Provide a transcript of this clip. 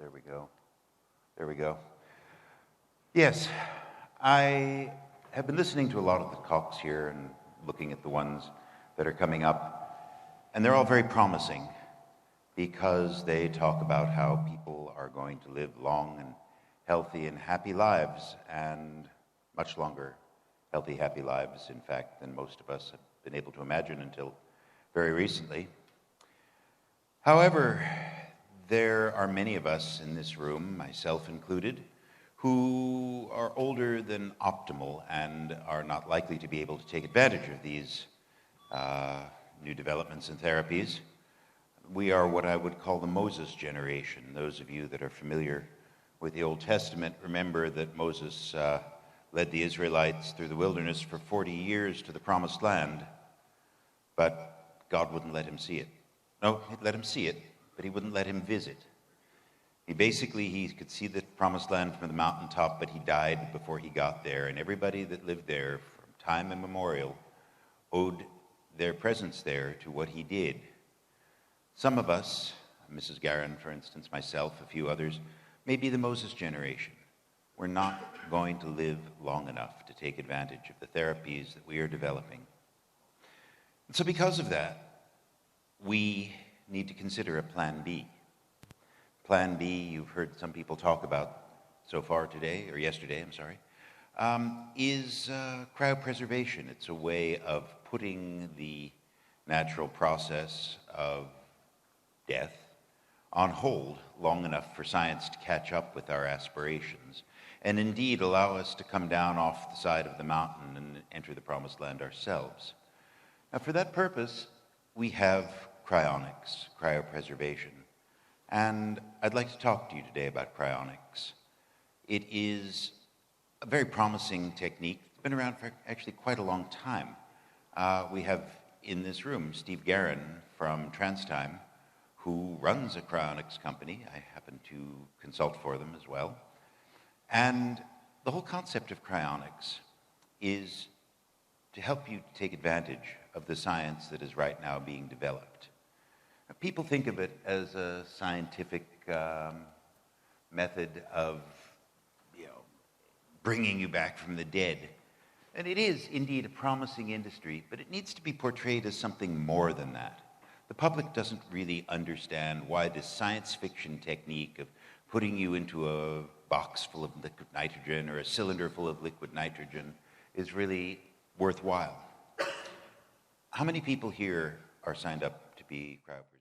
there we go. There we go. Yes, I have been listening to a lot of the talks here and looking at the ones that are coming up, and they're all very promising because they talk about how people are going to live long and healthy and happy lives, and much longer healthy, happy lives, in fact, than most of us have been able to imagine until very recently. However, there are many of us in this room, myself included, who are older than optimal and are not likely to be able to take advantage of these new developments and therapies. We are what I would call the Moses generation. Those of you that are familiar with the Old Testament remember that Moses led the Israelites through the wilderness for 40 years to the Promised Land, but God wouldn't let him see it. No, he'd let him see it, but he wouldn't let him visit. He could see the Promised Land from the mountaintop, but he died before he got there, and everybody that lived there from time immemorial owed their presence there to what he did. Some of us, Mrs. Garin, for instance, myself, a few others, may be the Moses generation. We're not going to live long enough to take advantage of the therapies that we are developing. And so because of that, we need to consider a plan B. Plan B, you've heard some people talk about so far today, or yesterday, I'm sorry, is cryopreservation. It's a way of putting the natural process of death on hold long enough for science to catch up with our aspirations and indeed allow us to come down off the side of the mountain and enter the Promised Land ourselves. Now, for that purpose, we have cryonics, cryopreservation. And I'd like to talk to you today about cryonics. It is a very promising technique. It's been around for actually quite a long time. We have in this room Steve Garin from TransTime, who runs a cryonics company. I happen to consult for them as well. And the whole concept of cryonics is to help you take advantage of the science that is right now being developed. Now, people think of it as a scientific method of, bringing you back from the dead. And it is indeed a promising industry, but it needs to be portrayed as something more than that. The public doesn't really understand why this science fiction technique of putting you into a box full of liquid nitrogen or a cylinder full of liquid nitrogen is really worthwhile. How many people here are signed up to be cryopreservation?